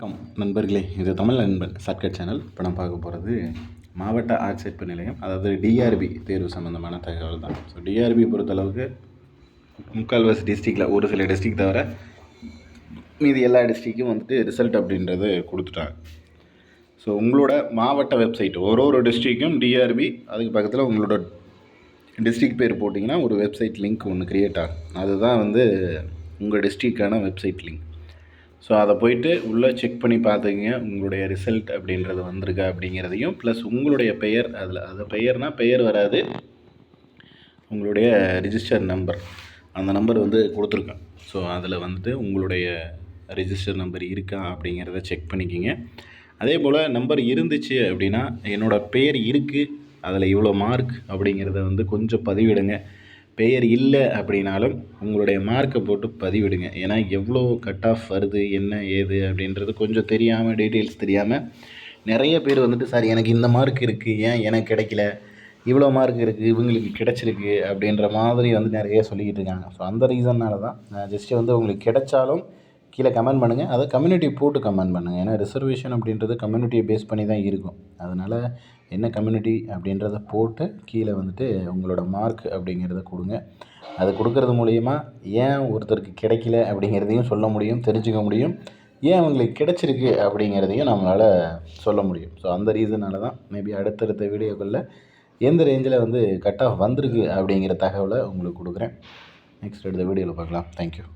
வணக்கம் நண்பர்களே, இது தமிழ் நண்பன் ஷார்ட்கட் சேனல். இப்போ நான் பார்க்க போகிறது மாவட்ட ஆட்சேர்ப்பு நிலையம், அதாவது டிஆர்பி தேர்வு சம்மந்தமான தகவல் தான். ஸோ டிஆர்பி பொறுத்தளவுக்கு முக்கால்வாசி டிஸ்ட்ரிக்டில் ஒரு சில டிஸ்ட்ரிக்ட் தவிர மீதி எல்லா டிஸ்ட்ரிக்கும் ரிசல்ட் அப்படின்றது கொடுத்துட்டாங்க. ஸோ உங்களோட மாவட்ட வெப்சைட் ஒரு டிஸ்ட்ரிக்கும் டிஆர்பி அதுக்கு பக்கத்தில் உங்களோட டிஸ்ட்ரிக்ட் பேர் போட்டிங்கன்னா ஒரு வெப்சைட் லிங்க் ஒன்று க்ரியேட் ஆகும். அதுதான் உங்கள் டிஸ்ட்ரிக்டான வெப்சைட் லிங்க். ஸோ அதை போய்ட்டு உள்ளே செக் பண்ணி பார்த்துக்கிங்க, உங்களுடைய ரிசல்ட் அப்படின்றது வந்திருக்கா அப்படிங்கிறதையும், ப்ளஸ் உங்களுடைய பெயர் அது பெயர்னால் பெயர் வராது, உங்களுடைய ரிஜிஸ்டர் நம்பர், அந்த நம்பர் கொடுத்துருக்கேன். ஸோ அதில் உங்களுடைய ரிஜிஸ்டர் நம்பர் இருக்கா அப்படிங்கிறத செக் பண்ணிக்கிங்க. அதே போல் நம்பர் இருந்துச்சு அப்படின்னா, என்னோடய பெயர் இருக்குது, அதில் இவ்வளோ மார்க் அப்படிங்கிறத கொஞ்சம் பதிவிடுங்க. பெயர் இல்லை அப்படின்னாலும் உங்களுடைய மார்க்கை போட்டு பதிவிடுங்க. ஏன்னா எவ்வளோ கட் ஆஃப் வருது, என்ன ஏது அப்படின்றது கொஞ்சம் தெரியாமல், டீட்டெயில்ஸ் தெரியாமல் நிறைய பேர் சார் எனக்கு இந்த மார்க் இருக்குது, ஏன் எனக்கு கிடைக்கல, இவ்வளோ மார்க் இருக்குது இவங்களுக்கு கிடச்சிருக்கு அப்படின்ற மாதிரி நிறைய சொல்லிக்கிட்டு இருக்காங்க. ஸோ அந்த ரீசன்னால தான் நான் ஜஸ்ட்டு உங்களுக்கு கிடைச்சாலும் கீழே கமெண்ட் பண்ணுங்கள். அதை கம்யூனிட்டி போட்டு கமெண்ட் பண்ணுங்கள். ஏன்னா ரிசர்வேஷன் அப்படின்றது கம்யூனிட்டியை பேஸ் பண்ணி தான் இருக்கும். அதனால் என்ன கம்யூனிட்டி அப்படின்றத போட்டு கீழே உங்களோட மார்க் அப்படிங்கிறத கொடுங்க. அது கொடுக்கறது மூலிமா ஏன் ஒருத்தருக்கு கிடைக்கல அப்படிங்கிறதையும் சொல்ல முடியும், தெரிஞ்சுக்க முடியும். ஏன் அவங்களுக்கு கிடச்சிருக்கு அப்படிங்கிறதையும் நம்மளால் சொல்ல முடியும். ஸோ அந்த ரீசனால தான் மேபி அடுத்தடுத்த வீடியோக்களில் எந்த ரேஞ்சில் கட் ஆஃப் வந்திருக்கு அப்படிங்கிற தகவலை உங்களுக்கு கொடுக்குறேன். நெக்ஸ்ட் அடுத்த வீடியோவில் பார்க்கலாம். தேங்க்யூ.